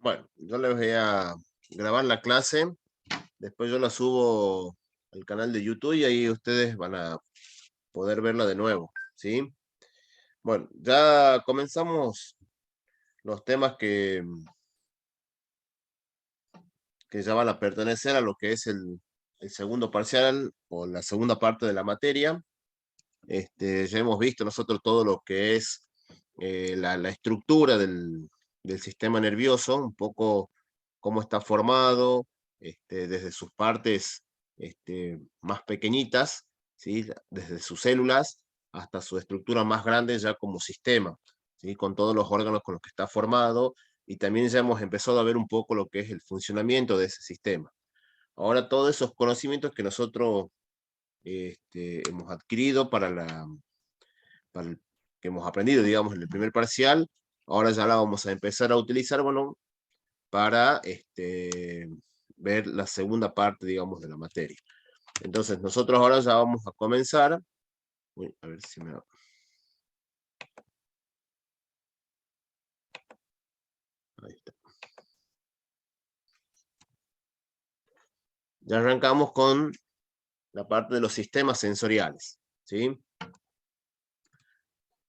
Bueno, yo les voy a grabar la clase, después yo la subo al canal de YouTube y ahí ustedes van a poder verla de nuevo, ¿sí? Bueno, ya comenzamos los temas que ya van a pertenecer a lo que es el segundo parcial o la segunda parte de la materia. Ya hemos visto nosotros todo lo que es la estructura del sistema nervioso, un poco cómo está formado, desde sus partes más pequeñitas, ¿sí? Desde sus células hasta su estructura más grande ya como sistema, ¿sí? Con todos los órganos con los que está formado, y también ya hemos empezado a ver un poco lo que es el funcionamiento de ese sistema. Ahora todos esos conocimientos que nosotros hemos adquirido que hemos aprendido, digamos, en el primer parcial, ahora ya la vamos a empezar a utilizar, bueno, para ver la segunda parte, digamos, de la materia. Entonces, nosotros ahora ya vamos a comenzar. Uy, a ver si me... Ahí está. Ya arrancamos con la parte de los sistemas sensoriales, ¿sí?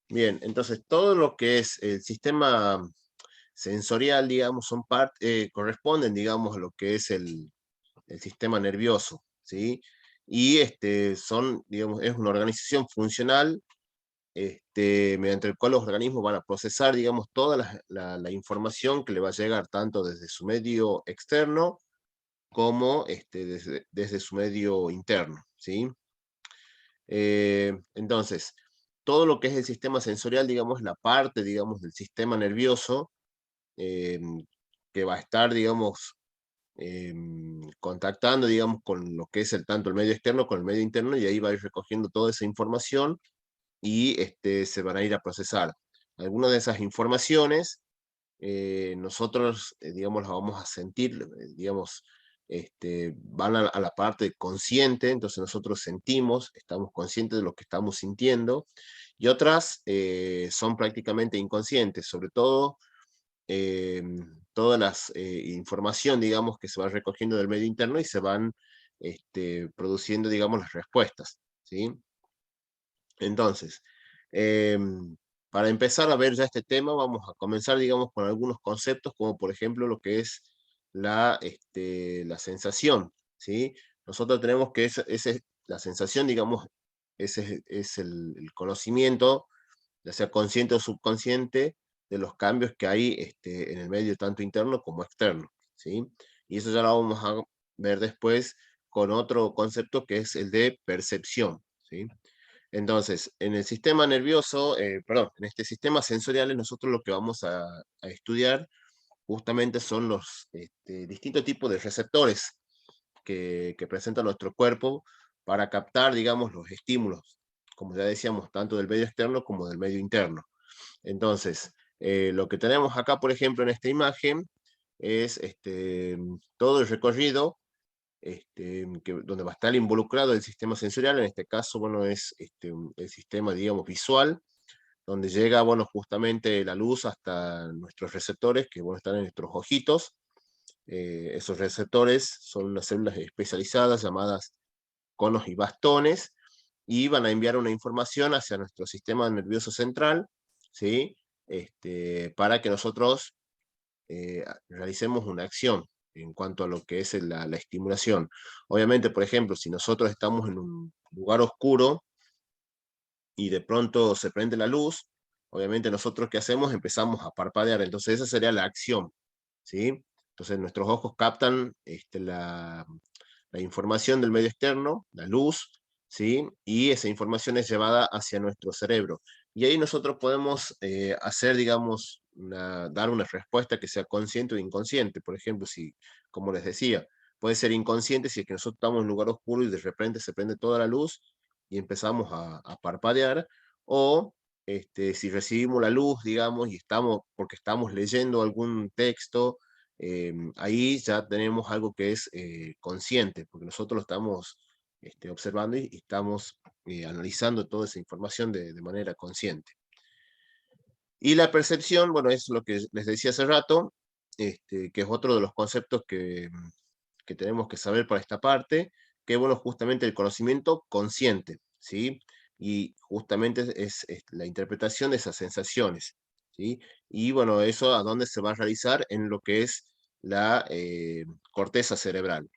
Bien, entonces todo lo que es el sistema sensorial, digamos, corresponden, digamos, a lo que es el sistema nervioso, ¿sí? Y digamos, es una organización funcional mediante el cual los organismos van a procesar, digamos, toda la información que le va a llegar tanto desde su medio externo como desde su medio interno, ¿sí? Entonces, todo lo que es el sistema sensorial, digamos, la parte, digamos, del sistema nervioso eh, que va a estar, digamos, contactando, digamos, con lo que es tanto el medio externo con el medio interno, y ahí va a ir recogiendo toda esa información y se van a ir a procesar. Algunas de esas informaciones nosotros, digamos, las vamos a sentir, digamos, van a la parte consciente, entonces nosotros sentimos, estamos conscientes de lo que estamos sintiendo, y otras son prácticamente inconscientes, sobre todo toda la información, digamos, que se va recogiendo del medio interno y se van produciendo, digamos, las respuestas, ¿sí? Entonces, para empezar a ver ya este tema, vamos a comenzar, digamos, con algunos conceptos, como por ejemplo lo que es la sensación, ¿sí? Nosotros tenemos que la sensación, digamos, ese es el conocimiento, ya sea consciente o subconsciente, de los cambios que hay en el medio tanto interno como externo, ¿sí? Y eso ya lo vamos a ver después con otro concepto que es el de percepción, ¿sí? Entonces, en el sistema nervioso, perdón, en este sistema sensorial, nosotros lo que vamos a estudiar justamente son los distintos tipos de receptores que presenta nuestro cuerpo para captar, digamos, los estímulos, como ya decíamos, tanto del medio externo como del medio interno. Entonces, lo que tenemos acá, por ejemplo, en esta imagen, es todo el recorrido donde va a estar involucrado el sistema sensorial. En este caso, bueno, es el sistema, digamos, visual, donde llega, bueno, justamente la luz hasta nuestros receptores, que, bueno, están en nuestros ojitos. Esos receptores son unas células especializadas llamadas conos y bastones, y van a enviar una información hacia nuestro sistema nervioso central, ¿sí? Para que nosotros realicemos una acción en cuanto a lo que es la estimulación. Obviamente, por ejemplo, si nosotros estamos en un lugar oscuro y de pronto se prende la luz, obviamente nosotros ¿qué hacemos? Empezamos a parpadear, entonces esa sería la acción, ¿sí? Entonces nuestros ojos captan la información del medio externo, la luz, ¿sí? Y esa información es llevada hacia nuestro cerebro. Y ahí nosotros podemos hacer, digamos, dar una respuesta que sea consciente o inconsciente. Por ejemplo, si, como les decía, puede ser inconsciente si es que nosotros estamos en un lugar oscuro y de repente se prende toda la luz y empezamos a parpadear, o si recibimos la luz, digamos, y porque estamos leyendo algún texto, ahí ya tenemos algo que es consciente, porque nosotros lo estamos observando y estamos analizando toda esa información de manera consciente. Y la percepción, bueno, es lo que les decía hace rato, que es otro de los conceptos que tenemos que saber para esta parte, que bueno, justamente el conocimiento consciente, ¿sí? Y justamente es la interpretación de esas sensaciones, ¿sí? Y bueno, eso a dónde se va a realizar en lo que es la corteza cerebral.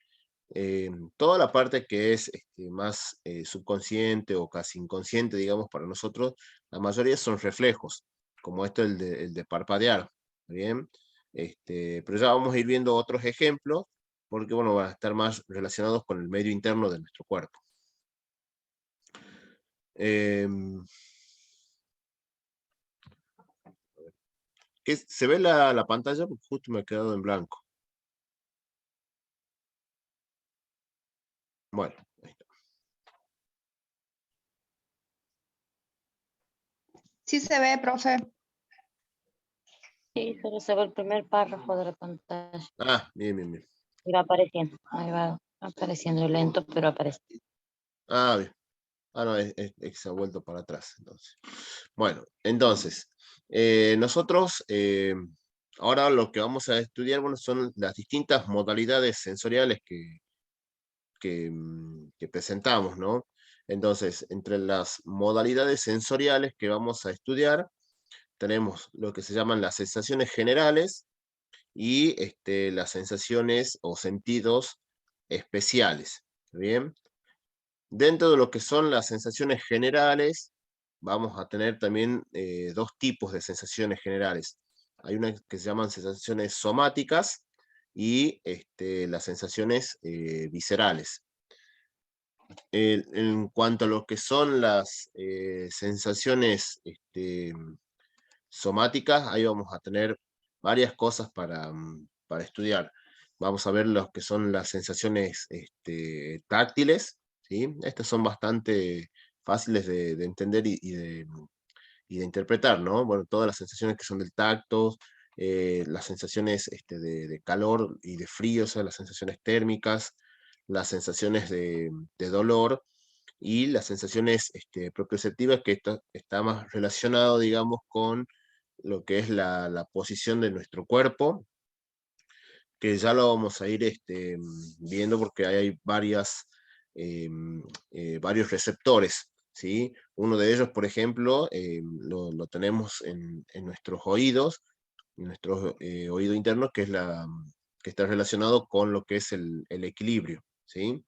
Toda la parte que es más subconsciente o casi inconsciente, digamos, para nosotros, la mayoría son reflejos, como esto el de parpadear, ¿bien? Pero ya vamos a ir viendo otros ejemplos, porque bueno, van a estar más relacionados con el medio interno de nuestro cuerpo. Em, ¿Se ve la pantalla? Porque justo me he quedado en blanco. Bueno, ahí está. Sí se ve, profe. Sí, solo se ve el primer párrafo de la pantalla. Ah, bien, bien, bien. Y va apareciendo. Ahí va apareciendo lento, pero aparece. Ah, bien. Ah, no, se ha vuelto para atrás, entonces. Bueno, entonces, nosotros ahora lo que vamos a estudiar, bueno, son las distintas modalidades sensoriales que presentamos, ¿no? Entonces, entre las modalidades sensoriales que vamos a estudiar, tenemos lo que se llaman las sensaciones generales y las sensaciones o sentidos especiales, ¿bien? Dentro de lo que son las sensaciones generales, vamos a tener también dos tipos de sensaciones generales. Hay una que se llaman sensaciones somáticas y las sensaciones viscerales. En cuanto a lo que son las sensaciones somáticas, ahí vamos a tener varias cosas para estudiar. Vamos a ver lo que son las sensaciones táctiles, ¿sí? Estas son bastante fáciles de entender y de interpretar, ¿no? Bueno, todas las sensaciones que son del tacto, las sensaciones de calor y de frío, o sea, las sensaciones térmicas, las sensaciones de dolor y las sensaciones propioceptivas, que esto está más relacionado, digamos, con lo que es la posición de nuestro cuerpo, que ya lo vamos a ir viendo porque hay varios receptores, ¿sí? Uno de ellos, por ejemplo, lo tenemos en nuestros oídos, en nuestro oído interno, que está relacionado con lo que es el equilibrio, ¿sí?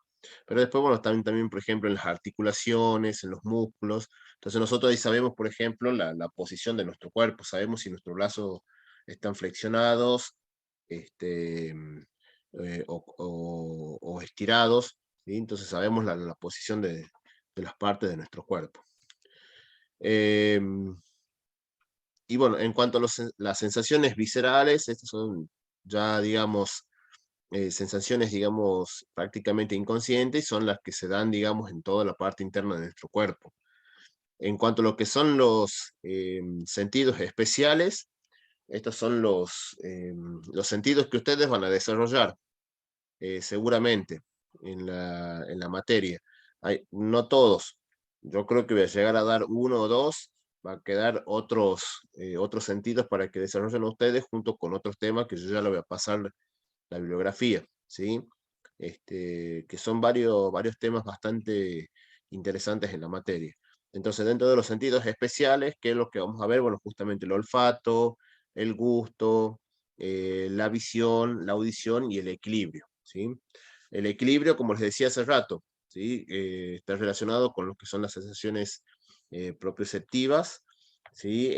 Pero después, bueno, también, por ejemplo, en las articulaciones, en los músculos. Entonces nosotros ahí sabemos, por ejemplo, la posición de nuestro cuerpo, sabemos si nuestros brazos están flexionados, o estirados, ¿sí? Entonces sabemos la posición de las partes de nuestro cuerpo. Y bueno, en cuanto a las sensaciones viscerales, estas son ya, digamos, sensaciones, digamos, prácticamente inconscientes, son las que se dan, digamos, en toda la parte interna de nuestro cuerpo. En cuanto a lo que son los sentidos especiales, estos son los sentidos que ustedes van a desarrollar seguramente en la materia. No todos, yo creo que voy a llegar a dar uno o dos, va a quedar otros sentidos para que desarrollen ustedes junto con otros temas que yo ya le voy a pasar la bibliografía, ¿sí? Que son varios temas bastante interesantes en la materia. Entonces, dentro de los sentidos especiales, ¿qué es lo que vamos a ver? Bueno, justamente el olfato, el gusto, la visión, la audición y el equilibrio, ¿sí? El equilibrio, como les decía hace rato, ¿sí? Está relacionado con lo que son las sensaciones propioceptivas, ¿sí?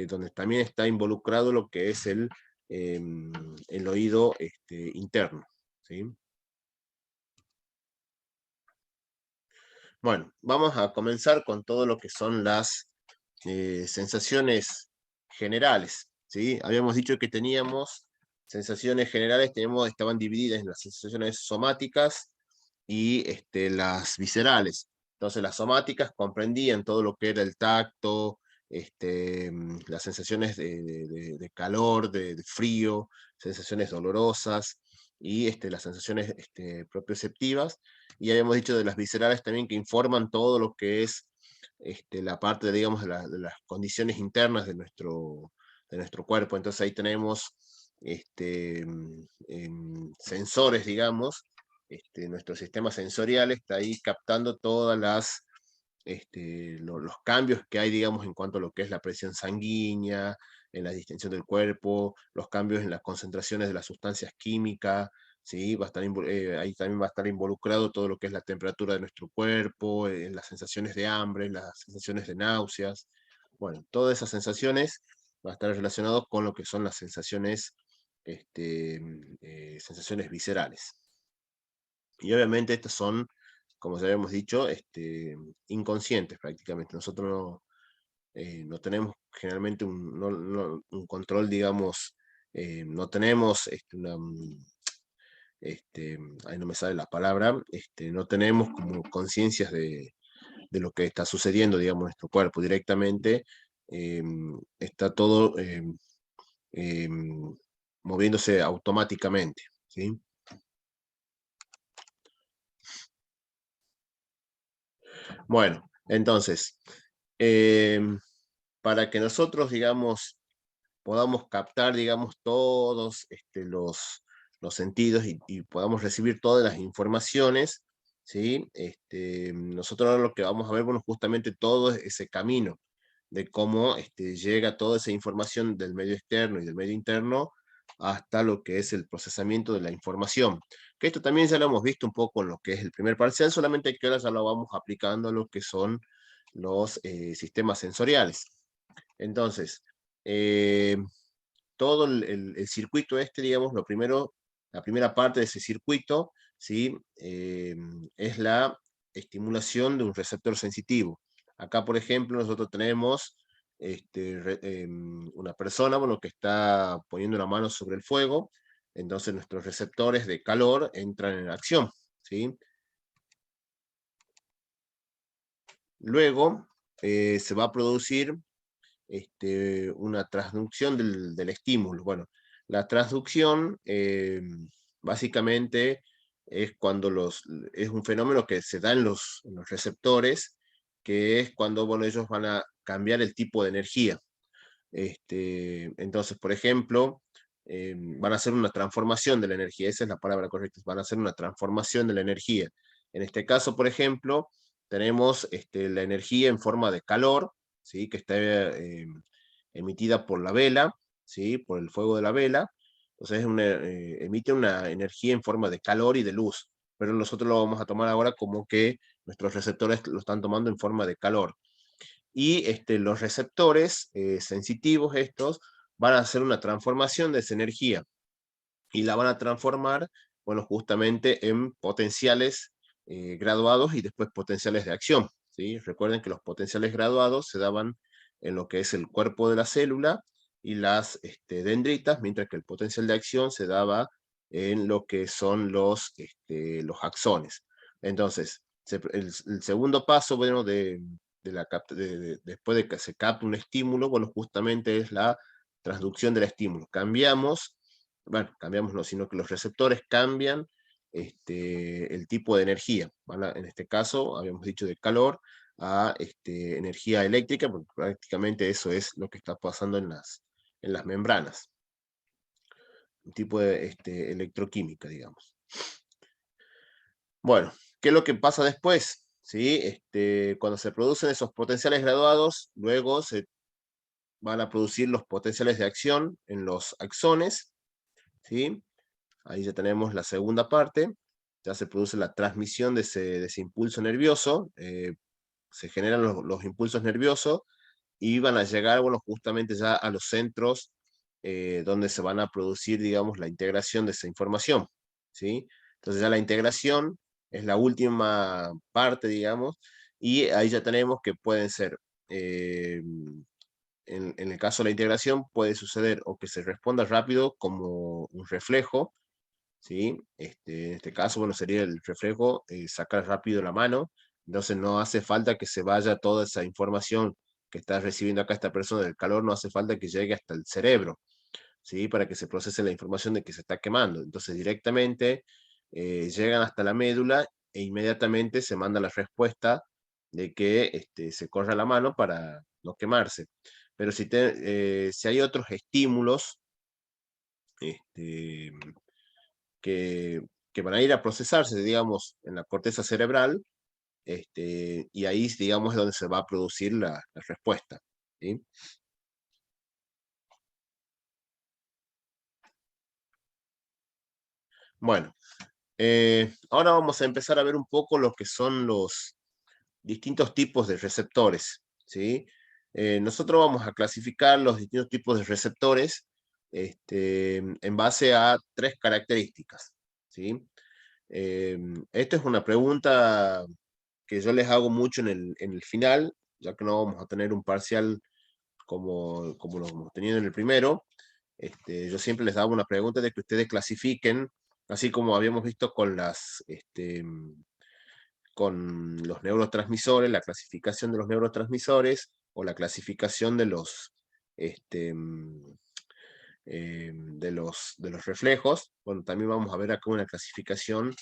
Donde también está involucrado lo que es el oído interno, ¿sí? Bueno, vamos a comenzar con todo lo que son las sensaciones generales, ¿sí? Habíamos dicho que teníamos sensaciones generales, estaban divididas en las sensaciones somáticas y las viscerales. Entonces, las somáticas comprendían todo lo que era el tacto, las sensaciones de calor, de frío, sensaciones dolorosas y las sensaciones propioceptivas. Y habíamos dicho de las viscerales también que informan todo lo que es la parte, digamos, de las condiciones internas de nuestro cuerpo. Entonces ahí tenemos sensores, digamos, nuestro sistema sensorial está ahí captando todas los cambios que hay, digamos, en cuanto a lo que es la presión sanguínea, en la distensión del cuerpo, los cambios en las concentraciones de las sustancias químicas, ¿sí? Ahí también va a estar involucrado todo lo que es la temperatura de nuestro cuerpo, las sensaciones de hambre, las sensaciones de náuseas. Bueno, todas esas sensaciones va a estar relacionado con lo que son las sensaciones, sensaciones viscerales. Y obviamente estas son, como ya habíamos dicho, inconscientes prácticamente. Nosotros no tenemos generalmente un control, digamos, no tenemos ahí no me sale la palabra, no tenemos como conciencias de lo que está sucediendo, digamos, en nuestro cuerpo directamente. Está todo moviéndose automáticamente, ¿sí? Bueno, entonces, para que nosotros, digamos, podamos captar, digamos, todos los sentidos y podamos recibir todas las informaciones, ¿sí? Nosotros ahora lo que vamos a ver, bueno, justamente todo ese camino de cómo llega toda esa información del medio externo y del medio interno hasta lo que es el procesamiento de la información. Que esto también ya lo hemos visto un poco en lo que es el primer parcial, solamente que ahora ya lo vamos aplicando a lo que son los sistemas sensoriales. Entonces, todo el circuito digamos, lo primero, la primera parte de ese circuito, ¿sí? Es la estimulación de un receptor sensitivo. Acá, por ejemplo, nosotros tenemos una persona, bueno, que está poniendo la mano sobre el fuego, entonces nuestros receptores de calor entran en acción, ¿sí? Luego se va a producir una transducción del estímulo. Bueno, la transducción básicamente es cuando es un fenómeno que se da en los receptores, que es cuando, bueno, ellos van a cambiar el tipo de energía. Entonces, por ejemplo, van a hacer una transformación de la energía, esa es la palabra correcta, van a hacer una transformación de la energía. En este caso, por ejemplo, tenemos la energía en forma de calor, ¿sí? Que está emitida por la vela, ¿sí? Por el fuego de la vela. Entonces emite una energía en forma de calor y de luz, pero nosotros lo vamos a tomar ahora como que nuestros receptores lo están tomando en forma de calor. Y los receptores sensitivos estos van a hacer una transformación de esa energía y la van a transformar, bueno, justamente en potenciales graduados y después potenciales de acción, ¿sí? Recuerden que los potenciales graduados se daban en lo que es el cuerpo de la célula y las dendritas, mientras que el potencial de acción se daba en lo que son los axones. Entonces, el segundo paso, bueno, después de que se capta un estímulo, bueno, justamente es la transducción del estímulo. Cambiamos no, sino que los receptores cambian el tipo de energía. En este caso, habíamos dicho de calor a energía eléctrica, porque prácticamente eso es lo que está pasando en las membranas. Un tipo de electroquímica, digamos. Bueno, ¿qué es lo que pasa después? ¿Sí? Cuando se producen esos potenciales graduados, luego se van a producir los potenciales de acción en los axones, ¿sí? Ahí ya tenemos la segunda parte, ya se produce la transmisión de ese impulso nervioso, se generan los impulsos nerviosos y van a llegar, bueno, justamente ya a los centros donde se van a producir, digamos, la integración de esa información, ¿sí? Entonces ya la integración es la última parte, digamos, y ahí ya tenemos que pueden ser, en el caso de la integración, puede suceder o que se responda rápido como un reflejo, ¿sí? En este caso, bueno, sería el reflejo, sacar rápido la mano, entonces no hace falta que se vaya toda esa información que está recibiendo acá esta persona del calor, no hace falta que llegue hasta el cerebro, ¿sí? Para que se procese la información de que se está quemando. Entonces directamente llegan hasta la médula e inmediatamente se manda la respuesta de que se corra la mano para no quemarse. Pero si hay otros estímulos este, que van a ir a procesarse, digamos, en la corteza cerebral, y ahí, digamos, es donde se va a producir la respuesta, ¿sí? Bueno, ahora vamos a empezar a ver un poco lo que son los distintos tipos de receptores, ¿sí? Nosotros vamos a clasificar los distintos tipos de receptores en base a 3 características, ¿sí? Esta es una pregunta que yo les hago mucho en el final, ya que no vamos a tener un parcial como lo hemos tenido en el primero. Yo siempre les daba una pregunta de que ustedes clasifiquen, así como habíamos visto con los neurotransmisores, la clasificación de los neurotransmisores o la clasificación de los reflejos. Bueno, también vamos a ver acá una clasificación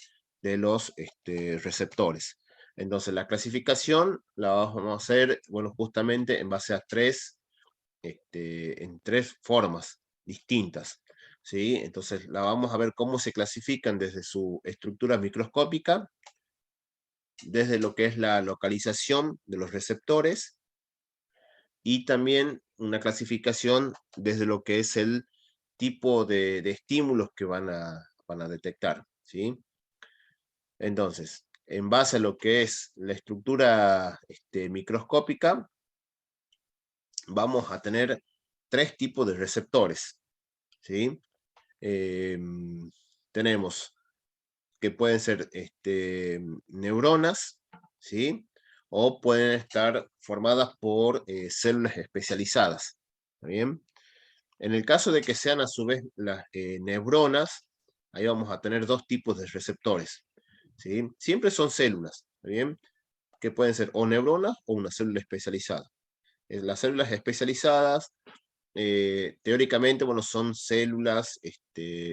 de los receptores. Entonces, la clasificación la vamos a hacer, bueno, justamente en base a en 3 formas distintas, ¿sí? Entonces, la vamos a ver cómo se clasifican desde su estructura microscópica, desde lo que es la localización de los receptores, y también una clasificación desde lo que es el tipo de estímulos que van a detectar, ¿sí? Entonces, en base a lo que es la estructura microscópica, vamos a tener 3 tipos de receptores, ¿sí? Tenemos que pueden ser neuronas, ¿sí? O pueden estar formadas por células especializadas, ¿está bien? En el caso de que sean a su vez las neuronas, ahí vamos a tener 2 tipos de receptores, ¿sí? Siempre son células, ¿está bien? Que pueden ser o neuronas o una célula especializada. Las células especializadas, teóricamente, bueno, son células,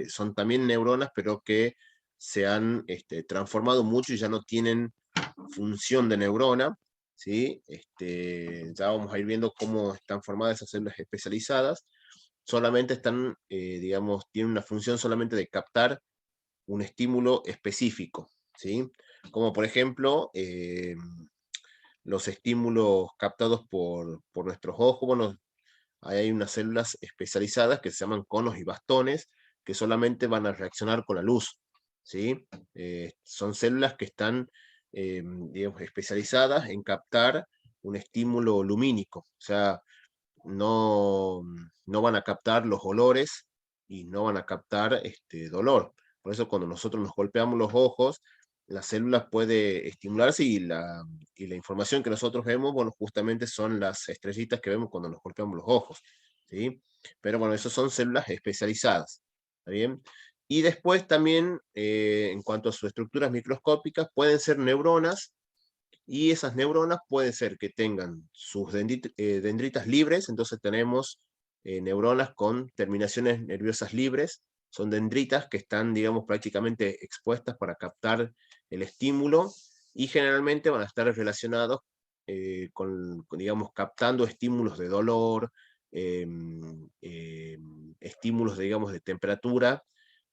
son también neuronas, pero que se han transformado mucho y ya no tienen función de neurona, ¿sí? Ya vamos a ir viendo cómo están formadas esas células especializadas. Solamente están, digamos, tienen una función solamente de captar un estímulo específico, ¿sí? Como por ejemplo, los estímulos captados por nuestros ojos. Bueno, ahí hay unas células especializadas que se llaman conos y bastones, que solamente van a reaccionar con la luz, ¿sí? Son células que están, digamos, especializadas en captar un estímulo lumínico, o sea, no, no van a captar los olores y no van a captar dolor. Por eso cuando nosotros nos golpeamos los ojos, la célula puede estimularse y la información que nosotros vemos, bueno, justamente son las estrellitas que vemos cuando nos golpeamos los ojos, ¿sí? Pero bueno, esas son células especializadas, ¿está bien? Y después también, en cuanto a sus estructuras microscópicas, pueden ser neuronas, y esas neuronas pueden ser que tengan sus dendritas libres. Entonces tenemos neuronas con terminaciones nerviosas libres, son dendritas que están, digamos, prácticamente expuestas para captar el estímulo, y generalmente van a estar relacionados digamos, captando estímulos de dolor, estímulos, digamos, de temperatura,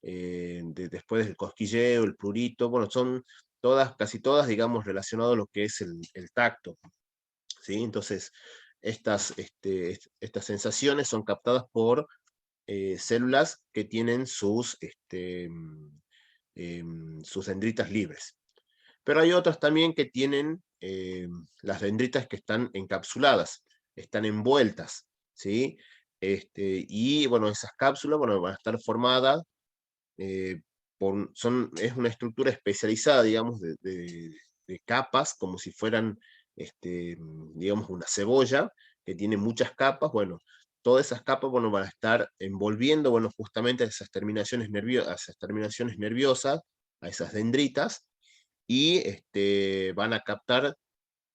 después del cosquilleo, el prurito. Bueno, son casi todas, digamos, relacionado a lo que es el tacto, ¿sí? Entonces, estas sensaciones son captadas por células que tienen sus dendritas libres. Pero hay otras también que tienen las dendritas que están encapsuladas, están envueltas, ¿sí? Y bueno, esas cápsulas, bueno, van a estar formadas eh, es una estructura especializada, digamos, de capas, como si fueran, digamos, una cebolla que tiene muchas capas. Bueno, todas esas capas, bueno, van a estar envolviendo, bueno, justamente a esas terminaciones nerviosas, a esas dendritas, y van a captar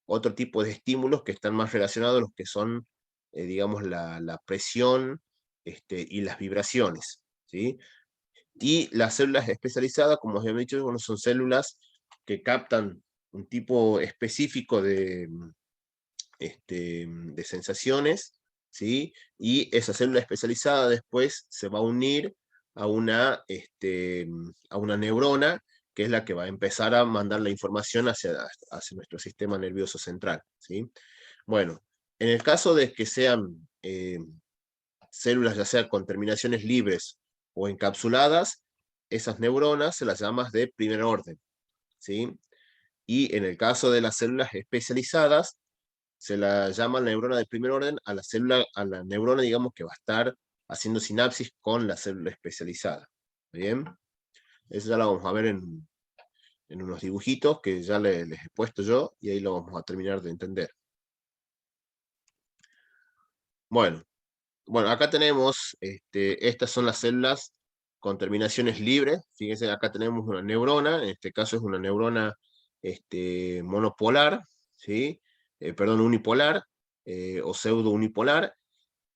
otro tipo de estímulos que están más relacionados a los que son, digamos, la presión y las vibraciones, ¿sí? Y las células especializadas, como os he dicho, bueno, son células que captan un tipo específico de sensaciones, ¿sí? Y esa célula especializada después se va a unir a una neurona, que es la que va a empezar a mandar la información hacia nuestro sistema nervioso central, ¿sí? Bueno, en el caso de que sean células ya sea con terminaciones libres o encapsuladas, esas neuronas se las llama de primer orden, ¿sí? Y en el caso de las células especializadas, se la llama neurona de primer orden a la neurona, digamos, que va a estar haciendo sinapsis con la célula especializada. ¿Bien? Eso ya lo vamos a ver en unos dibujitos que ya les he puesto yo, y ahí lo vamos a terminar de entender. Bueno, acá tenemos, estas son las células con terminaciones libres. Fíjense, acá tenemos una neurona, en este caso es una neurona monopolar, ¿sí? Perdón, unipolar, o pseudo unipolar,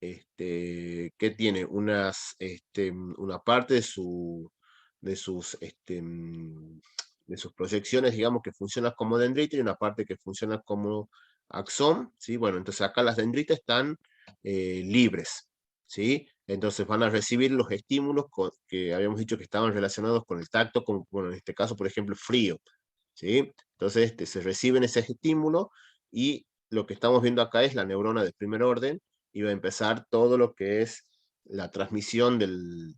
que tiene una parte de sus proyecciones, digamos, que funciona como dendrita, y una parte que funciona como axón, ¿sí? Bueno, entonces acá las dendritas están libres, ¿sí? Entonces van a recibir los estímulos que habíamos dicho que estaban relacionados con el tacto, bueno, en este caso, por ejemplo, frío, ¿sí? Entonces se reciben ese estímulo, y lo que estamos viendo acá es la neurona de primer orden, y va a empezar todo lo que es la transmisión del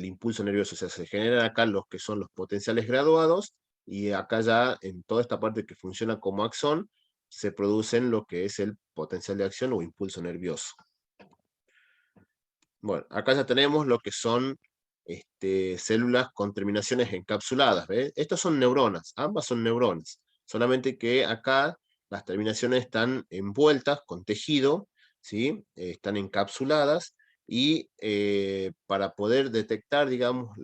impulso nervioso. O sea, se generan acá los que son los potenciales graduados, y acá ya en toda esta parte que funciona como axón, se producen lo que es el potencial de acción o impulso nervioso. Bueno, acá ya tenemos lo que son células con terminaciones encapsuladas, ¿ves? Estas son neuronas, ambas son neuronas, solamente que acá las terminaciones están envueltas con tejido, ¿sí? Están encapsuladas, y para poder detectar, digamos,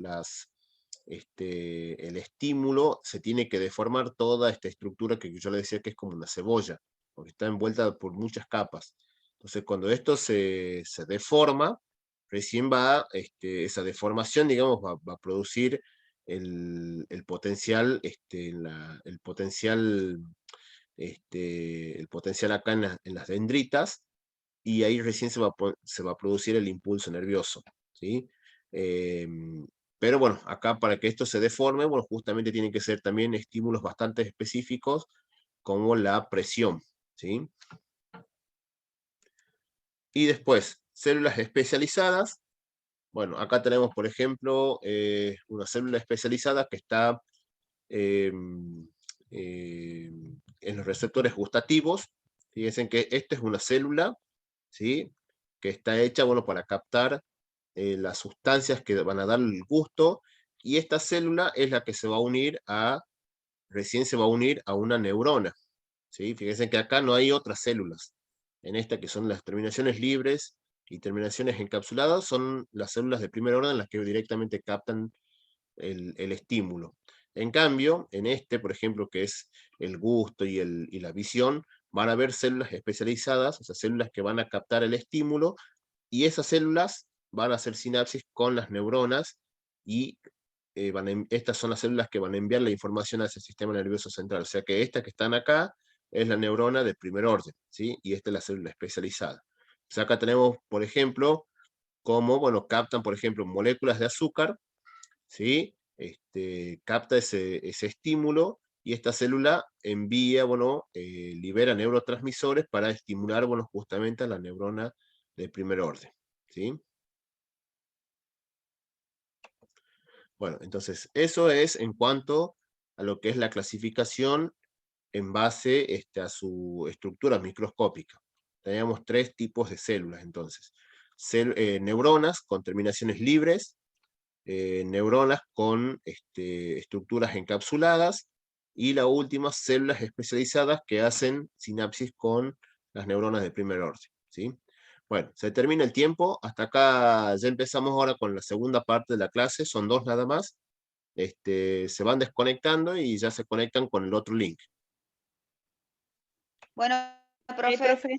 el estímulo, se tiene que deformar toda esta estructura que yo le decía que es como una cebolla, porque está envuelta por muchas capas. Entonces, cuando esto se deforma, recién esa deformación, digamos, va a producir el potencial, el potencial acá en las dendritas, y ahí recién se va a producir el impulso nervioso, ¿sí? Pero bueno, acá para que esto se deforme, bueno, justamente tienen que ser también estímulos bastante específicos, como la presión, ¿sí? Y después, células especializadas. Bueno, acá tenemos, por ejemplo, una célula especializada que está en los receptores gustativos. Fíjense que esta es una célula, ¿sí? Que está hecha, bueno, para captar las sustancias que van a dar el gusto, y esta célula es la que recién se va a unir a una neurona, ¿sí? Fíjense que acá no hay otras células. En esta, que son las terminaciones libres y terminaciones encapsuladas, son las células de primer orden las que directamente captan el estímulo. En cambio, en por ejemplo, que es el gusto y la visión, van a haber células especializadas, o sea, células que van a captar el estímulo, y esas células van a hacer sinapsis con las neuronas, y estas son las células que van a enviar la información hacia el sistema nervioso central. O sea que estas que están acá es la neurona de primer orden, ¿sí? Y esta es la célula especializada. O sea, acá tenemos, por ejemplo, cómo, bueno, captan, por ejemplo, moléculas de azúcar, ¿sí? Capta ese estímulo, y esta célula envía, bueno, libera neurotransmisores para estimular, bueno, justamente a la neurona de primer orden, ¿sí? Bueno, entonces eso es en cuanto a lo que es la clasificación en base a su estructura microscópica. Teníamos tres tipos de células, entonces. Neuronas con terminaciones libres, neuronas con estructuras encapsuladas, y la última, células especializadas que hacen sinapsis con las neuronas de primer orden, ¿sí? Bueno, se termina el tiempo. Hasta acá ya empezamos ahora con la segunda parte de la clase. Son dos nada más. Se van desconectando y ya se conectan con el otro link. Bueno, Sí, profe. profe.